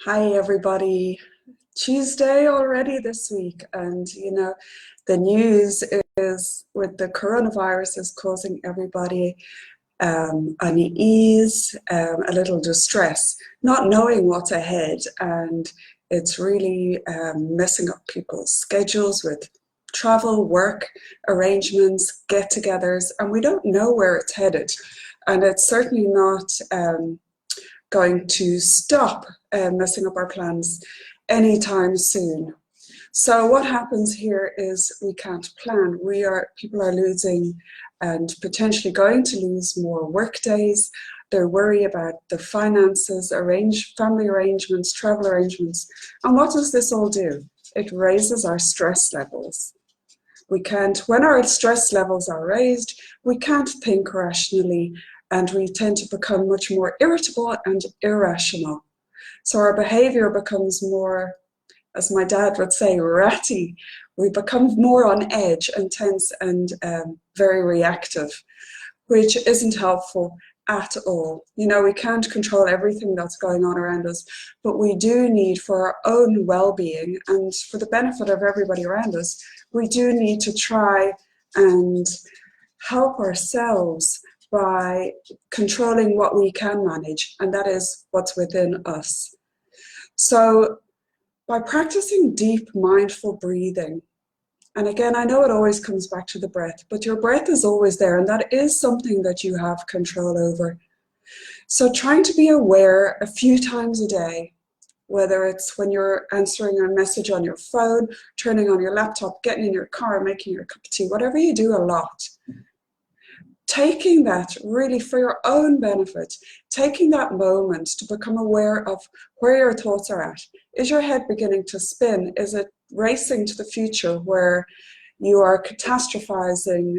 Hi, everybody. Tuesday already this week, and the news is with the coronavirus is causing everybody unease, a little distress, not knowing what's ahead, and it's really messing up people's schedules with travel, work arrangements, get-togethers, and we don't know where it's headed, and it's certainly not going to stop messing up our plans anytime soon. So what happens here is we can't plan. People are losing and potentially going to lose more work days. They're worried about the finances, family arrangements, travel arrangements. And what does this all do? It raises our stress levels. When our stress levels are raised, we can't think rationally, and we tend to become much more irritable and irrational. So our behavior becomes more, as my dad would say, ratty. We become more on edge and tense and very reactive, which isn't helpful at all. We can't control everything that's going on around us, but we do need, for our own well-being and for the benefit of everybody around us, we do need to try and help ourselves by controlling what we can manage, and that is what's within us. So by practicing deep mindful breathing, and again, I know it always comes back to the breath, but your breath is always there, and that is something that you have control over. So trying to be aware a few times a day, whether it's when you're answering a message on your phone, turning on your laptop, getting in your car, making your cup of tea, whatever you do a lot, taking that really for your own benefit, taking that moment to become aware of where your thoughts are at. Is your head beginning to spin? Is it racing to the future where you are catastrophizing,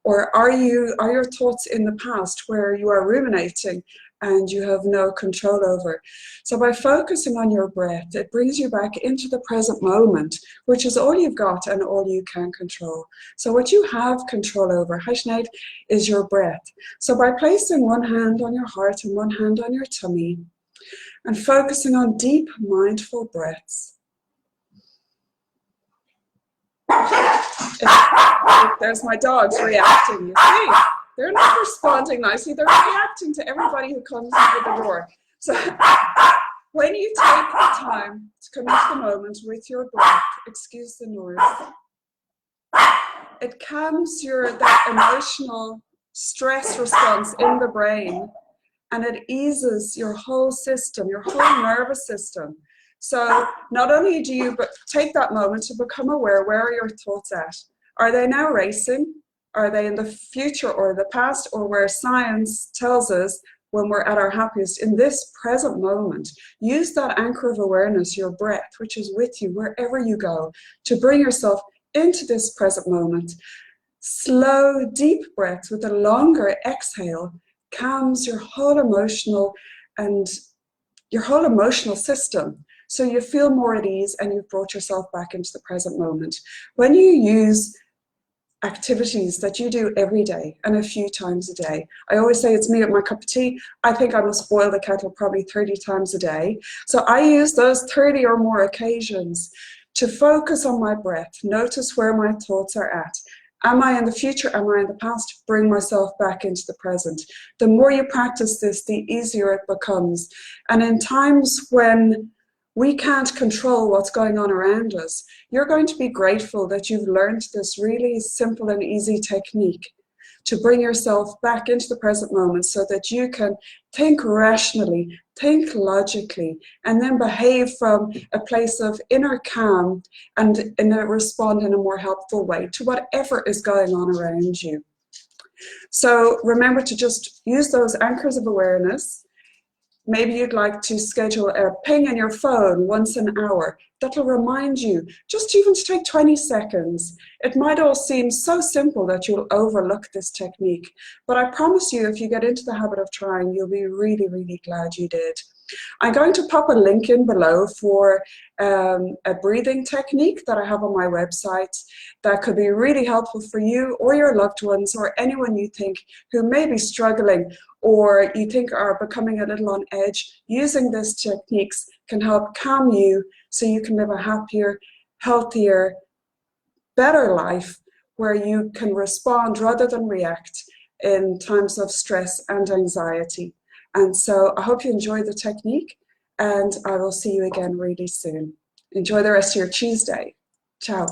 or are your thoughts in the past where you are ruminating and you have no control over? So by focusing on your breath, it brings you back into the present moment, which is all you've got and all you can control. So what you have control over, Haishnade, is your breath. So by placing one hand on your heart and one hand on your tummy and focusing on deep mindful breaths. There's my dogs reacting, you see. They're not responding nicely, they're reacting to everybody who comes into the door. So when you take the time to come into the moment with your breath, excuse the noise, it calms that emotional stress response in the brain, and it eases your whole system, your whole nervous system. So not only do you take that moment to become aware, where are your thoughts at? Are they now racing? Are they in the future or the past, or where science tells us when we're at our happiest in this present moment? Use that anchor of awareness, your breath, which is with you wherever you go, to bring yourself into this present moment. Slow, deep breaths with a longer exhale calms your whole emotional system. So you feel more at ease and you've brought yourself back into the present moment. When you use activities that you do every day and a few times a day, I always say it's me at my cup of tea. I think I must boil the kettle probably 30 times a day. So I use those 30 or more occasions to focus on my breath, notice where my thoughts are at. Am I in the future? Am I in the past? Bring myself back into the present. The more you practice this, the easier it becomes. And in times when we can't control what's going on around us, you're going to be grateful that you've learned this really simple and easy technique to bring yourself back into the present moment so that you can think rationally, think logically, and then behave from a place of inner calm and respond in a more helpful way to whatever is going on around you. So remember to just use those anchors of awareness. Maybe you'd like to schedule a ping in your phone once an hour. That'll remind you, just even to take 20 seconds. It might all seem so simple that you'll overlook this technique, but I promise you, if you get into the habit of trying, you'll be really, really glad you did. I'm going to pop a link in below for a breathing technique that I have on my website that could be really helpful for you or your loved ones or anyone you think who may be struggling or you think are becoming a little on edge. Using these techniques can help calm you so you can live a happier, healthier, better life where you can respond rather than react in times of stress and anxiety. And so I hope you enjoy the technique, and I will see you again really soon. Enjoy the rest of your Tuesday. Ciao.